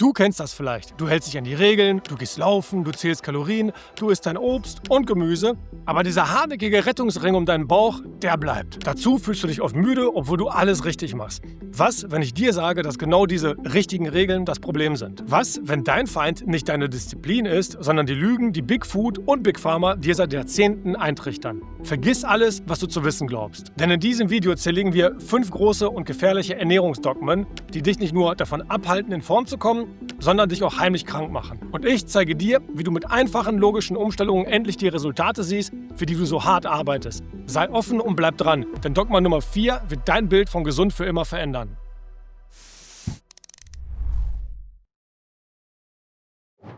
Du kennst das vielleicht. Du hältst dich an die Regeln, du gehst laufen, du zählst Kalorien, du isst dein Obst und Gemüse. Aber dieser hartnäckige Rettungsring um deinen Bauch, der bleibt. Dazu fühlst du dich oft müde, obwohl du alles richtig machst. Was, wenn ich dir sage, dass genau diese richtigen Regeln das Problem sind? Was, wenn dein Feind nicht deine Disziplin ist, sondern die Lügen, die Big Food und Big Pharma dir seit Jahrzehnten eintrichtern? Vergiss alles, was du zu wissen glaubst. Denn in diesem Video zerlegen wir 5 große und gefährliche Ernährungsdogmen, die dich nicht nur davon abhalten, in Form zu kommen, sondern dich auch heimlich krank machen. Und ich zeige dir, wie du mit einfachen, logischen Umstellungen endlich die Resultate siehst, für die du so hart arbeitest. Sei offen und bleib dran, denn Dogma Nummer 4 wird dein Bild von gesund für immer verändern.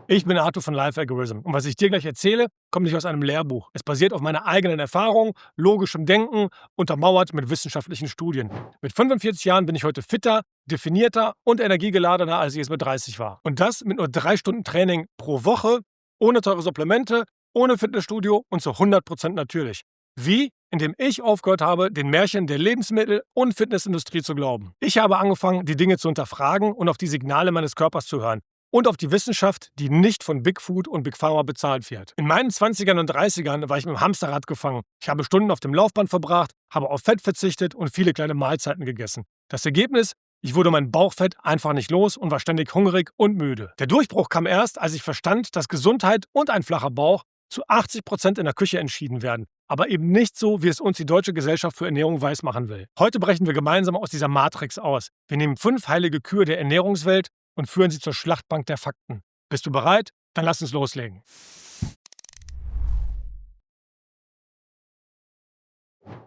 Ich bin Arthur von Life Algorithm und was ich dir gleich erzähle, kommt nicht aus einem Lehrbuch. Es basiert auf meiner eigenen Erfahrung, logischem Denken, untermauert mit wissenschaftlichen Studien. Mit 45 Jahren bin ich heute fitter, definierter und energiegeladener, als ich es mit 30 war. Und das mit nur 3 Stunden Training pro Woche, ohne teure Supplemente, ohne Fitnessstudio und zu 100% natürlich. Wie? Indem ich aufgehört habe, den Märchen der Lebensmittel- und Fitnessindustrie zu glauben. Ich habe angefangen, die Dinge zu hinterfragen und auf die Signale meines Körpers zu hören. Und auf die Wissenschaft, die nicht von Big Food und Big Pharma bezahlt wird. In meinen 20ern und 30ern war ich mit dem Hamsterrad gefangen. Ich habe Stunden auf dem Laufband verbracht, habe auf Fett verzichtet und viele kleine Mahlzeiten gegessen. Das Ergebnis? Ich wurde mein Bauchfett einfach nicht los und war ständig hungrig und müde. Der Durchbruch kam erst, als ich verstand, dass Gesundheit und ein flacher Bauch zu 80% in der Küche entschieden werden. Aber eben nicht so, wie es uns die Deutsche Gesellschaft für Ernährung weismachen will. Heute brechen wir gemeinsam aus dieser Matrix aus. Wir nehmen 5 heilige Kühe der Ernährungswelt und führen sie zur Schlachtbank der Fakten. Bist du bereit? Dann lass uns loslegen.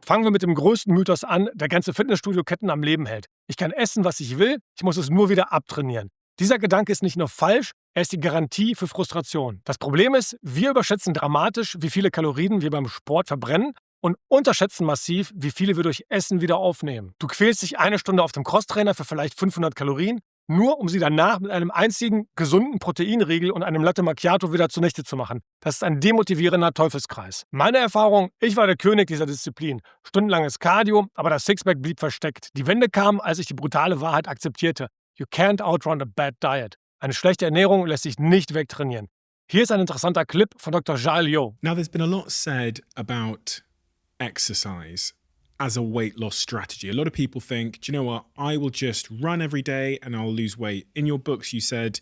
Fangen wir mit dem größten Mythos an, der ganze Fitnessstudio-Ketten am Leben hält. Ich kann essen, was ich will, ich muss es nur wieder abtrainieren. Dieser Gedanke ist nicht nur falsch, er ist die Garantie für Frustration. Das Problem ist, wir überschätzen dramatisch, wie viele Kalorien wir beim Sport verbrennen und unterschätzen massiv, wie viele wir durch Essen wieder aufnehmen. Du quälst dich 1 Stunde auf dem Crosstrainer für vielleicht 500 Kalorien, nur um sie danach mit einem einzigen gesunden Proteinriegel und einem Latte Macchiato wieder zunichte zu machen. Das ist ein demotivierender Teufelskreis. Meine Erfahrung, ich war der König dieser Disziplin. Stundenlanges Cardio, aber das Sixpack blieb versteckt. Die Wende kam, als ich die brutale Wahrheit akzeptierte. You can't outrun a bad diet. Eine schlechte Ernährung lässt sich nicht wegtrainieren. Hier ist ein interessanter Clip von Dr. Zhao Liu. Now, there's been a lot said about exercise as a weight loss strategy. A lot of people think, do you know what, I will just run every day and I'll lose weight. In your books, you said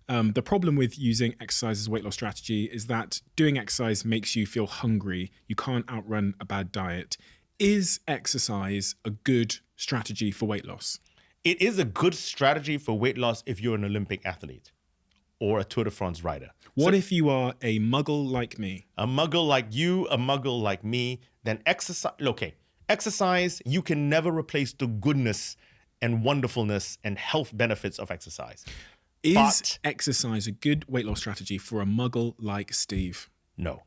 the problem with using exercise as a weight loss strategy is that doing exercise makes you feel hungry. You can't outrun a bad diet. Is exercise a good strategy for weight loss? It is a good strategy for weight loss if you're an Olympic athlete or a Tour de France rider. What if you are a muggle like me? A muggle like you, a muggle like me, then exercise. Okay. Exercise, you can never replace the goodness and wonderfulness and health benefits of exercise. Is exercise a good weight loss strategy for a muggle like Steve? No.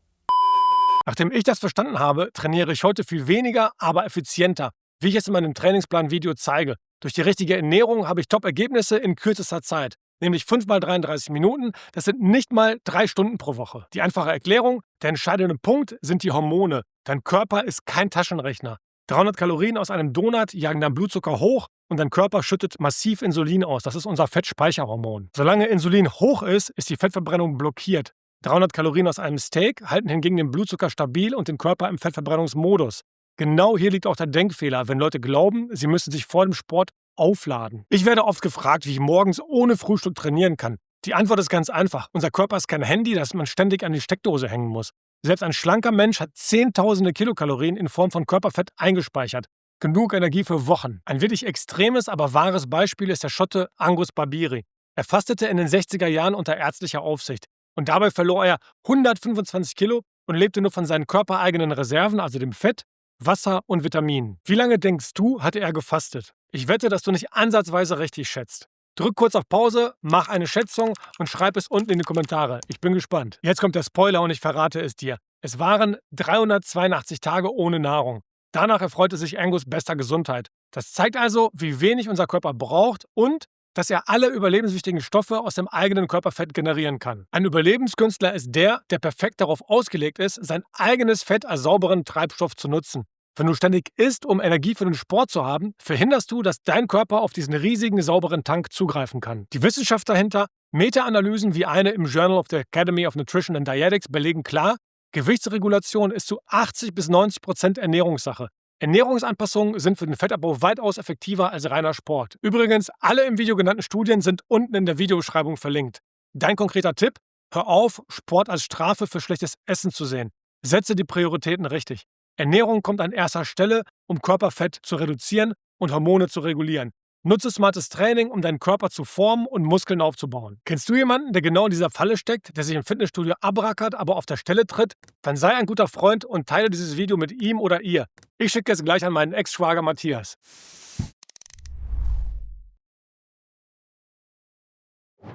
Nachdem ich das verstanden habe, trainiere ich heute viel weniger, aber effizienter, wie ich es in meinem Trainingsplan-Video zeige. Durch die richtige Ernährung habe ich Top-Ergebnisse in kürzester Zeit, nämlich 5 mal 33 Minuten, das sind nicht mal 3 Stunden pro Woche. Die einfache Erklärung, der entscheidende Punkt sind die Hormone. Dein Körper ist kein Taschenrechner. 300 Kalorien aus einem Donut jagen deinen Blutzucker hoch und dein Körper schüttet massiv Insulin aus. Das ist unser Fettspeicherhormon. Solange Insulin hoch ist, ist die Fettverbrennung blockiert. 300 Kalorien aus einem Steak halten hingegen den Blutzucker stabil und den Körper im Fettverbrennungsmodus. Genau hier liegt auch der Denkfehler, wenn Leute glauben, sie müssen sich vor dem Sport aufladen. Ich werde oft gefragt, wie ich morgens ohne Frühstück trainieren kann. Die Antwort ist ganz einfach. Unser Körper ist kein Handy, das man ständig an die Steckdose hängen muss. Selbst ein schlanker Mensch hat Zehntausende Kilokalorien in Form von Körperfett eingespeichert. Genug Energie für Wochen. Ein wirklich extremes, aber wahres Beispiel ist der Schotte Angus Barbieri. Er fastete in den 60er Jahren unter ärztlicher Aufsicht. Und dabei verlor er 125 Kilo und lebte nur von seinen körpereigenen Reserven, also dem Fett, Wasser und Vitaminen. Wie lange denkst du, hatte er gefastet? Ich wette, dass du nicht ansatzweise richtig schätzt. Drück kurz auf Pause, mach eine Schätzung und schreib es unten in die Kommentare. Ich bin gespannt. Jetzt kommt der Spoiler und ich verrate es dir. Es waren 382 Tage ohne Nahrung. Danach erfreute sich Angus bester Gesundheit. Das zeigt also, wie wenig unser Körper braucht und dass er alle überlebenswichtigen Stoffe aus dem eigenen Körperfett generieren kann. Ein Überlebenskünstler ist der perfekt darauf ausgelegt ist, sein eigenes Fett als sauberen Treibstoff zu nutzen. Wenn du ständig isst, um Energie für den Sport zu haben, verhinderst du, dass dein Körper auf diesen riesigen, sauberen Tank zugreifen kann. Die Wissenschaft dahinter, Meta-Analysen wie eine im Journal of the Academy of Nutrition and Dietetics belegen klar, Gewichtsregulation ist zu 80-90% Ernährungssache. Ernährungsanpassungen sind für den Fettabbau weitaus effektiver als reiner Sport. Übrigens, alle im Video genannten Studien sind unten in der Videobeschreibung verlinkt. Dein konkreter Tipp? Hör auf, Sport als Strafe für schlechtes Essen zu sehen. Setze die Prioritäten richtig. Ernährung kommt an erster Stelle, um Körperfett zu reduzieren und Hormone zu regulieren. Nutze smartes Training, um deinen Körper zu formen und Muskeln aufzubauen. Kennst du jemanden, der genau in dieser Falle steckt, der sich im Fitnessstudio abrackert, aber auf der Stelle tritt? Dann sei ein guter Freund und teile dieses Video mit ihm oder ihr. Ich schicke es gleich an meinen Ex-Schwager Matthias.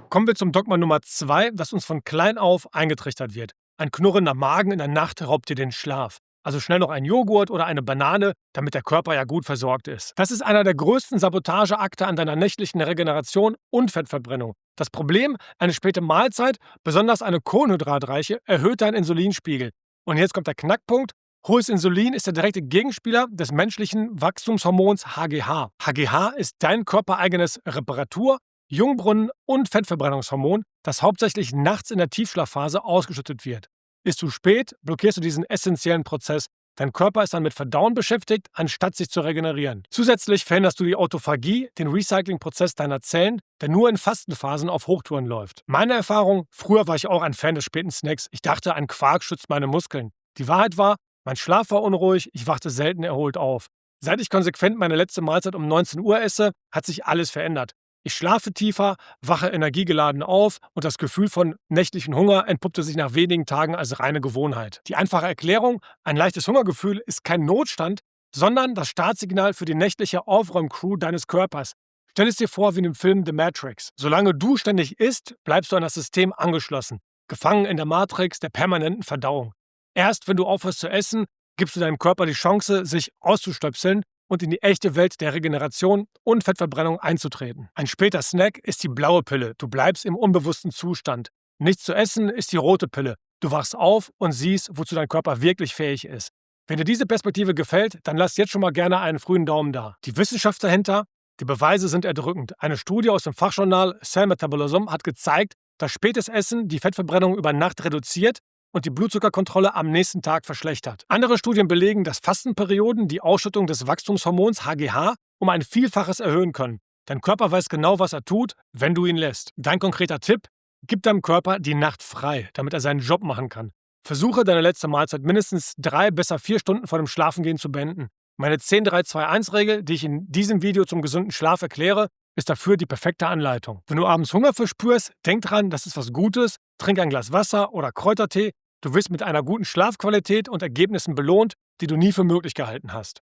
Kommen wir zum Dogma Nummer 2, das uns von klein auf eingetrichtert wird. Ein knurrender Magen in der Nacht raubt dir den Schlaf. Also schnell noch ein Joghurt oder eine Banane, damit der Körper ja gut versorgt ist. Das ist einer der größten Sabotageakte an deiner nächtlichen Regeneration und Fettverbrennung. Das Problem, eine späte Mahlzeit, besonders eine kohlenhydratreiche, erhöht deinen Insulinspiegel. Und jetzt kommt der Knackpunkt. Hohes Insulin ist der direkte Gegenspieler des menschlichen Wachstumshormons HGH. HGH ist dein körpereigenes Reparatur-, Jungbrunnen- und Fettverbrennungshormon, das hauptsächlich nachts in der Tiefschlafphase ausgeschüttet wird. Ist zu spät, blockierst du diesen essentiellen Prozess. Dein Körper ist dann mit Verdauen beschäftigt, anstatt sich zu regenerieren. Zusätzlich verhinderst du die Autophagie, den Recyclingprozess deiner Zellen, der nur in Fastenphasen auf Hochtouren läuft. Meine Erfahrung, früher war ich auch ein Fan des späten Snacks. Ich dachte, ein Quark schützt meine Muskeln. Die Wahrheit war, mein Schlaf war unruhig, ich wachte selten erholt auf. Seit ich konsequent meine letzte Mahlzeit um 19 Uhr esse, hat sich alles verändert. Ich schlafe tiefer, wache energiegeladen auf und das Gefühl von nächtlichen Hunger entpuppte sich nach wenigen Tagen als reine Gewohnheit. Die einfache Erklärung, ein leichtes Hungergefühl ist kein Notstand, sondern das Startsignal für die nächtliche Aufräumcrew deines Körpers. Stell es dir vor wie in dem Film The Matrix. Solange du ständig isst, bleibst du an das System angeschlossen, gefangen in der Matrix der permanenten Verdauung. Erst wenn du aufhörst zu essen, gibst du deinem Körper die Chance, sich auszustöpseln und in die echte Welt der Regeneration und Fettverbrennung einzutreten. Ein später Snack ist die blaue Pille. Du bleibst im unbewussten Zustand. Nichts zu essen ist die rote Pille. Du wachst auf und siehst, wozu dein Körper wirklich fähig ist. Wenn dir diese Perspektive gefällt, dann lass jetzt schon mal gerne einen frühen Daumen da. Die Wissenschaft dahinter, die Beweise sind erdrückend. Eine Studie aus dem Fachjournal Cell Metabolism hat gezeigt, dass spätes Essen die Fettverbrennung über Nacht reduziert und die Blutzuckerkontrolle am nächsten Tag verschlechtert. Andere Studien belegen, dass Fastenperioden die Ausschüttung des Wachstumshormons HGH um ein Vielfaches erhöhen können. Dein Körper weiß genau, was er tut, wenn du ihn lässt. Dein konkreter Tipp? Gib deinem Körper die Nacht frei, damit er seinen Job machen kann. Versuche, deine letzte Mahlzeit mindestens 3, besser 4 Stunden vor dem Schlafengehen zu beenden. Meine 10-3-2-1-Regel, die ich in diesem Video zum gesunden Schlaf erkläre, ist dafür die perfekte Anleitung. Wenn du abends Hunger verspürst, denk dran, das ist was Gutes, trink ein Glas Wasser oder Kräutertee. Du wirst mit einer guten Schlafqualität und Ergebnissen belohnt, die du nie für möglich gehalten hast.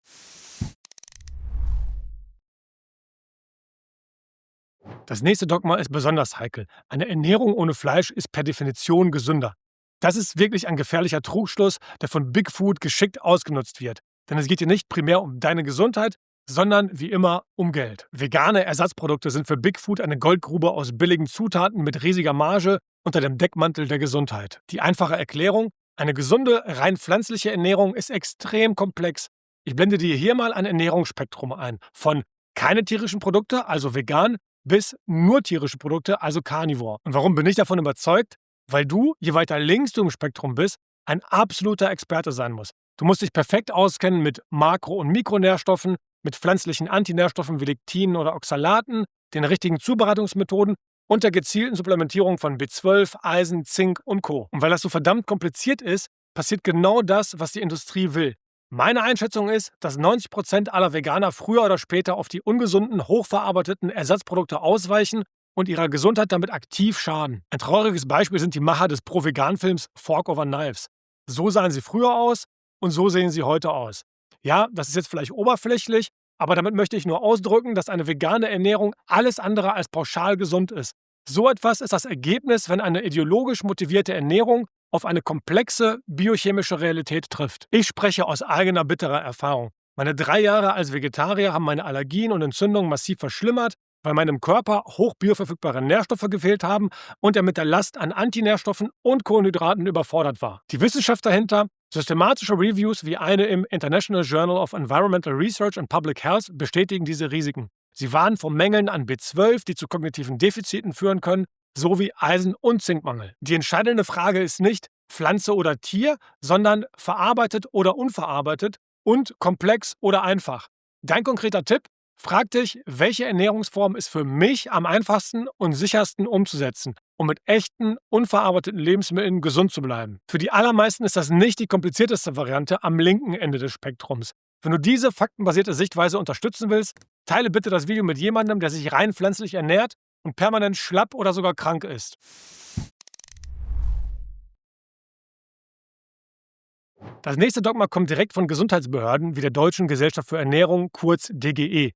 Das nächste Dogma ist besonders heikel. Eine Ernährung ohne Fleisch ist per Definition gesünder. Das ist wirklich ein gefährlicher Trugschluss, der von Big Food geschickt ausgenutzt wird. Denn es geht hier nicht primär um deine Gesundheit, sondern wie immer um Geld. Vegane Ersatzprodukte sind für Big Food eine Goldgrube aus billigen Zutaten mit riesiger Marge unter dem Deckmantel der Gesundheit. Die einfache Erklärung: Eine gesunde, rein pflanzliche Ernährung ist extrem komplex. Ich blende dir hier mal ein Ernährungsspektrum ein. Von keine tierischen Produkte, also vegan, bis nur tierische Produkte, also Carnivore. Und warum bin ich davon überzeugt? Weil du, je weiter links du im Spektrum bist, ein absoluter Experte sein musst. Du musst dich perfekt auskennen mit Makro- und Mikronährstoffen, mit pflanzlichen Antinährstoffen wie Lektinen oder Oxalaten, den richtigen Zubereitungsmethoden und der gezielten Supplementierung von B12, Eisen, Zink und Co. Und weil das so verdammt kompliziert ist, passiert genau das, was die Industrie will. Meine Einschätzung ist, dass 90% aller Veganer früher oder später auf die ungesunden, hochverarbeiteten Ersatzprodukte ausweichen und ihrer Gesundheit damit aktiv schaden. Ein trauriges Beispiel sind die Macher des Pro-Vegan-Films Fork Over Knives. So sahen sie früher aus und so sehen sie heute aus. Ja, das ist jetzt vielleicht oberflächlich, aber damit möchte ich nur ausdrücken, dass eine vegane Ernährung alles andere als pauschal gesund ist. So etwas ist das Ergebnis, wenn eine ideologisch motivierte Ernährung auf eine komplexe biochemische Realität trifft. Ich spreche aus eigener bitterer Erfahrung. Meine 3 Jahre als Vegetarier haben meine Allergien und Entzündungen massiv verschlimmert, weil meinem Körper hochbioverfügbare Nährstoffe gefehlt haben und er mit der Last an Antinährstoffen und Kohlenhydraten überfordert war. Die Wissenschaft dahinter: Systematische Reviews wie eine im International Journal of Environmental Research and Public Health bestätigen diese Risiken. Sie warnen vor Mängeln an B12, die zu kognitiven Defiziten führen können, sowie Eisen- und Zinkmangel. Die entscheidende Frage ist nicht Pflanze oder Tier, sondern verarbeitet oder unverarbeitet und komplex oder einfach. Dein konkreter Tipp? Frag dich, welche Ernährungsform ist für mich am einfachsten und sichersten umzusetzen, um mit echten, unverarbeiteten Lebensmitteln gesund zu bleiben. Für die allermeisten ist das nicht die komplizierteste Variante am linken Ende des Spektrums. Wenn du diese faktenbasierte Sichtweise unterstützen willst, teile bitte das Video mit jemandem, der sich rein pflanzlich ernährt und permanent schlapp oder sogar krank ist. Das nächste Dogma kommt direkt von Gesundheitsbehörden wie der Deutschen Gesellschaft für Ernährung, kurz DGE.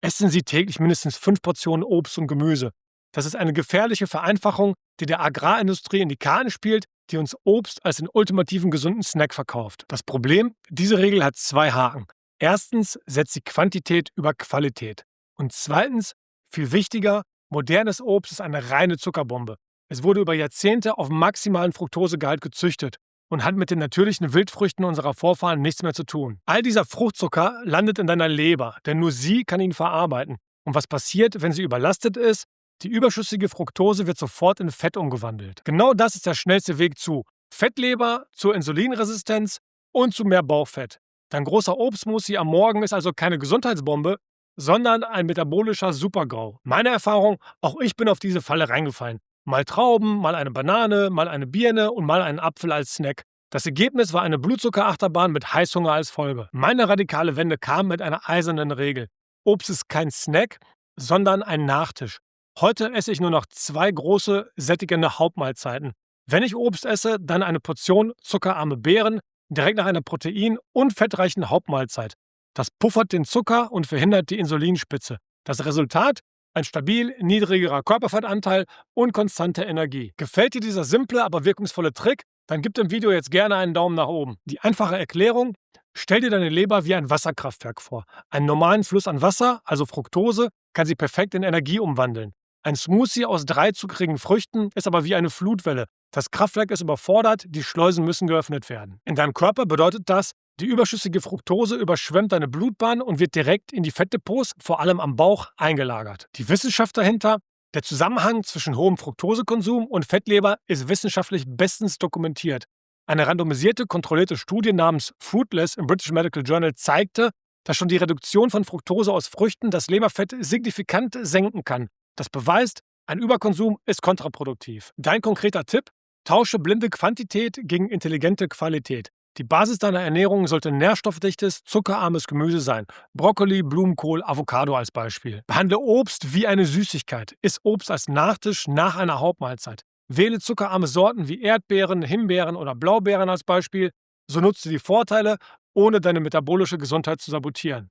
Essen Sie täglich mindestens 5 Portionen Obst und Gemüse. Das ist eine gefährliche Vereinfachung, die der Agrarindustrie in die Karten spielt, die uns Obst als den ultimativen gesunden Snack verkauft. Das Problem? Diese Regel hat 2 Haken. Erstens setzt sie Quantität über Qualität. Und zweitens, viel wichtiger, modernes Obst ist eine reine Zuckerbombe. Es wurde über Jahrzehnte auf maximalen Fructosegehalt gezüchtet und hat mit den natürlichen Wildfrüchten unserer Vorfahren nichts mehr zu tun. All dieser Fruchtzucker landet in deiner Leber, denn nur sie kann ihn verarbeiten. Und was passiert, wenn sie überlastet ist? Die überschüssige Fructose wird sofort in Fett umgewandelt. Genau das ist der schnellste Weg zu Fettleber, zur Insulinresistenz und zu mehr Bauchfett. Dein großer Obstsmoothie am Morgen ist also keine Gesundheitsbombe, sondern ein metabolischer Supergau. Meine Erfahrung, auch ich bin auf diese Falle reingefallen. Mal Trauben, mal eine Banane, mal eine Birne und mal einen Apfel als Snack. Das Ergebnis war eine Blutzuckerachterbahn mit Heißhunger als Folge. Meine radikale Wende kam mit einer eisernen Regel. Obst ist kein Snack, sondern ein Nachtisch. Heute esse ich nur noch 2 große, sättigende Hauptmahlzeiten. Wenn ich Obst esse, dann eine Portion zuckerarme Beeren, direkt nach einer protein- und fettreichen Hauptmahlzeit. Das puffert den Zucker und verhindert die Insulinspitze. Das Resultat? Ein stabil niedrigerer Körperfettanteil und konstante Energie. Gefällt dir dieser simple, aber wirkungsvolle Trick? Dann gib dem Video jetzt gerne einen Daumen nach oben. Die einfache Erklärung: Stell dir deine Leber wie ein Wasserkraftwerk vor. Einen normalen Fluss an Wasser, also Fructose, kann sie perfekt in Energie umwandeln. Ein Smoothie aus 3 zuckrigen Früchten ist aber wie eine Flutwelle. Das Kraftwerk ist überfordert, die Schleusen müssen geöffnet werden. In deinem Körper bedeutet das, die überschüssige Fructose überschwemmt deine Blutbahn und wird direkt in die Fettdepots, vor allem am Bauch, eingelagert. Die Wissenschaft dahinter? Der Zusammenhang zwischen hohem Fructosekonsum und Fettleber ist wissenschaftlich bestens dokumentiert. Eine randomisierte, kontrollierte Studie namens Fruitless im British Medical Journal zeigte, dass schon die Reduktion von Fructose aus Früchten das Leberfett signifikant senken kann. Das beweist, ein Überkonsum ist kontraproduktiv. Dein konkreter Tipp? Tausche blinde Quantität gegen intelligente Qualität. Die Basis deiner Ernährung sollte nährstoffdichtes, zuckerarmes Gemüse sein. Brokkoli, Blumenkohl, Avocado als Beispiel. Behandle Obst wie eine Süßigkeit. Iss Obst als Nachtisch nach einer Hauptmahlzeit. Wähle zuckerarme Sorten wie Erdbeeren, Himbeeren oder Blaubeeren als Beispiel. So nutzt du die Vorteile, ohne deine metabolische Gesundheit zu sabotieren.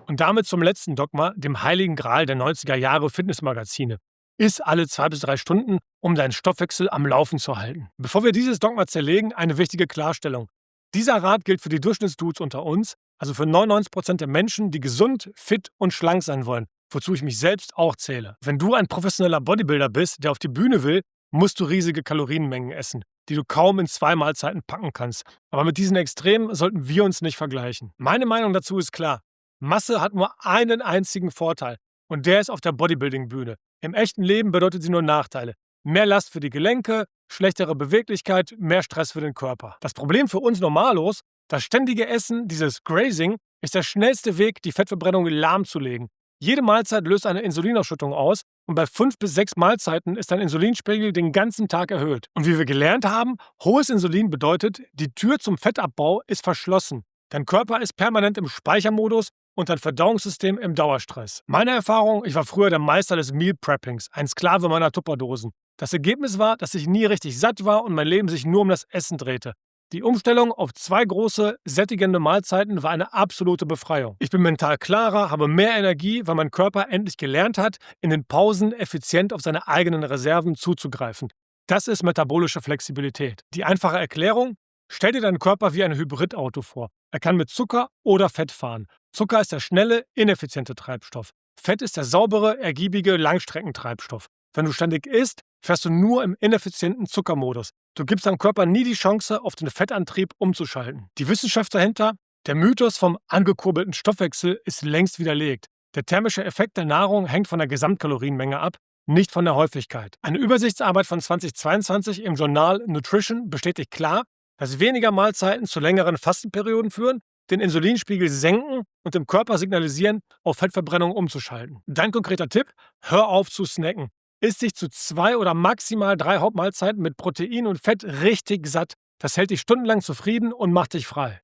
Und damit zum letzten Dogma, dem heiligen Gral der 90er Jahre Fitnessmagazine. Iss alle 2 bis 3 Stunden, um deinen Stoffwechsel am Laufen zu halten. Bevor wir dieses Dogma zerlegen, eine wichtige Klarstellung. Dieser Rat gilt für die Durchschnittsdudes unter uns, also für 99% der Menschen, die gesund, fit und schlank sein wollen, wozu ich mich selbst auch zähle. Wenn du ein professioneller Bodybuilder bist, der auf die Bühne will, musst du riesige Kalorienmengen essen, die du kaum in 2 Mahlzeiten packen kannst. Aber mit diesen Extremen sollten wir uns nicht vergleichen. Meine Meinung dazu ist klar. Masse hat nur einen einzigen Vorteil und der ist auf der Bodybuilding-Bühne. Im echten Leben bedeutet sie nur Nachteile. Mehr Last für die Gelenke, schlechtere Beweglichkeit, mehr Stress für den Körper. Das Problem für uns Normalos, das ständige Essen, dieses Grazing, ist der schnellste Weg, die Fettverbrennung lahmzulegen. Jede Mahlzeit löst eine Insulinausschüttung aus und bei 5 bis 6 Mahlzeiten ist dein Insulinspiegel den ganzen Tag erhöht. Und wie wir gelernt haben, hohes Insulin bedeutet, die Tür zum Fettabbau ist verschlossen. Dein Körper ist permanent im Speichermodus und dein Verdauungssystem im Dauerstress. Meine Erfahrung, ich war früher der Meister des Meal Preppings, ein Sklave meiner Tupperdosen. Das Ergebnis war, dass ich nie richtig satt war und mein Leben sich nur um das Essen drehte. Die Umstellung auf 2 große, sättigende Mahlzeiten war eine absolute Befreiung. Ich bin mental klarer, habe mehr Energie, weil mein Körper endlich gelernt hat, in den Pausen effizient auf seine eigenen Reserven zuzugreifen. Das ist metabolische Flexibilität. Die einfache Erklärung? Stell dir deinen Körper wie ein Hybridauto vor. Er kann mit Zucker oder Fett fahren. Zucker ist der schnelle, ineffiziente Treibstoff. Fett ist der saubere, ergiebige Langstreckentreibstoff. Wenn du ständig isst, fährst du nur im ineffizienten Zuckermodus. Du gibst deinem Körper nie die Chance, auf den Fettantrieb umzuschalten. Die Wissenschaft dahinter? Der Mythos vom angekurbelten Stoffwechsel ist längst widerlegt. Der thermische Effekt der Nahrung hängt von der Gesamtkalorienmenge ab, nicht von der Häufigkeit. Eine Übersichtsarbeit von 2022 im Journal Nutrition bestätigt klar, dass weniger Mahlzeiten zu längeren Fastenperioden führen, den Insulinspiegel senken und dem Körper signalisieren, auf Fettverbrennung umzuschalten. Dein konkreter Tipp? Hör auf zu snacken. Iss dich zu 2 oder maximal 3 Hauptmahlzeiten mit Protein und Fett richtig satt. Das hält dich stundenlang zufrieden und macht dich frei.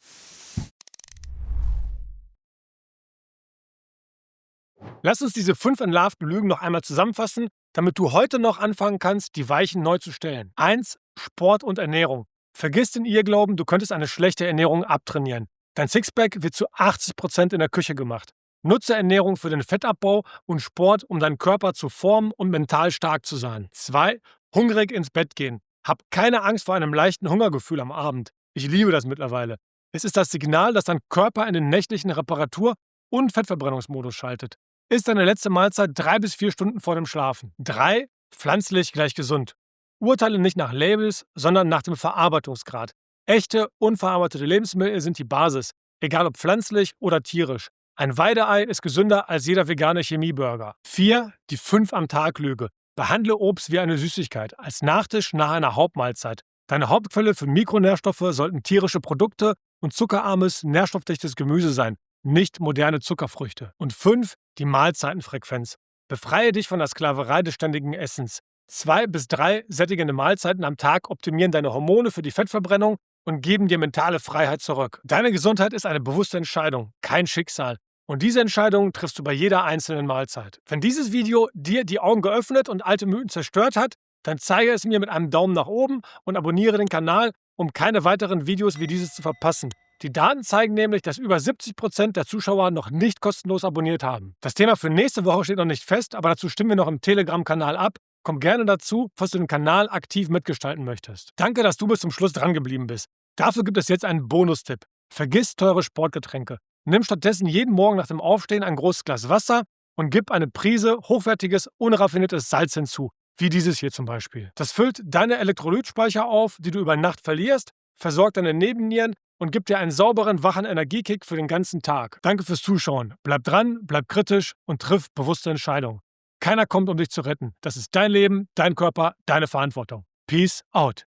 Lass uns diese 5 entlarvten Lügen noch einmal zusammenfassen, damit du heute noch anfangen kannst, die Weichen neu zu stellen. 1. Sport und Ernährung. Vergiss den Irrglauben, du könntest eine schlechte Ernährung abtrainieren. Dein Sixpack wird zu 80% in der Küche gemacht. Nutze Ernährung für den Fettabbau und Sport, um deinen Körper zu formen und mental stark zu sein. 2. Hungrig ins Bett gehen. Hab keine Angst vor einem leichten Hungergefühl am Abend. Ich liebe das mittlerweile. Es ist das Signal, dass dein Körper in den nächtlichen Reparatur- und Fettverbrennungsmodus schaltet. Iss deine letzte Mahlzeit 3 bis 4 Stunden vor dem Schlafen. 3. Pflanzlich gleich gesund. Urteile nicht nach Labels, sondern nach dem Verarbeitungsgrad. Echte, unverarbeitete Lebensmittel sind die Basis, egal ob pflanzlich oder tierisch. Ein Weideei ist gesünder als jeder vegane Chemieburger. 4. Die 5-am-Tag-Lüge. Behandle Obst wie eine Süßigkeit, als Nachtisch nach einer Hauptmahlzeit. Deine Hauptquelle für Mikronährstoffe sollten tierische Produkte und zuckerarmes, nährstoffdichtes Gemüse sein, nicht moderne Zuckerfrüchte. Und 5. Die Mahlzeitenfrequenz. Befreie dich von der Sklaverei des ständigen Essens. 2 bis 3 sättigende Mahlzeiten am Tag optimieren deine Hormone für die Fettverbrennung und geben dir mentale Freiheit zurück. Deine Gesundheit ist eine bewusste Entscheidung, kein Schicksal. Und diese Entscheidung triffst du bei jeder einzelnen Mahlzeit. Wenn dieses Video dir die Augen geöffnet und alte Mythen zerstört hat, dann zeige es mir mit einem Daumen nach oben und abonniere den Kanal, um keine weiteren Videos wie dieses zu verpassen. Die Daten zeigen nämlich, dass über 70% der Zuschauer noch nicht kostenlos abonniert haben. Das Thema für nächste Woche steht noch nicht fest, aber dazu stimmen wir noch im Telegram-Kanal ab. Komm gerne dazu, falls du den Kanal aktiv mitgestalten möchtest. Danke, dass du bis zum Schluss dran geblieben bist. Dafür gibt es jetzt einen Bonustipp. Vergiss teure Sportgetränke. Nimm stattdessen jeden Morgen nach dem Aufstehen ein großes Glas Wasser und gib eine Prise hochwertiges, unraffiniertes Salz hinzu, wie dieses hier zum Beispiel. Das füllt deine Elektrolytspeicher auf, die du über Nacht verlierst, versorgt deine Nebennieren und gibt dir einen sauberen, wachen Energiekick für den ganzen Tag. Danke fürs Zuschauen. Bleib dran, bleib kritisch und triff bewusste Entscheidungen. Keiner kommt, um dich zu retten. Das ist dein Leben, dein Körper, deine Verantwortung. Peace out.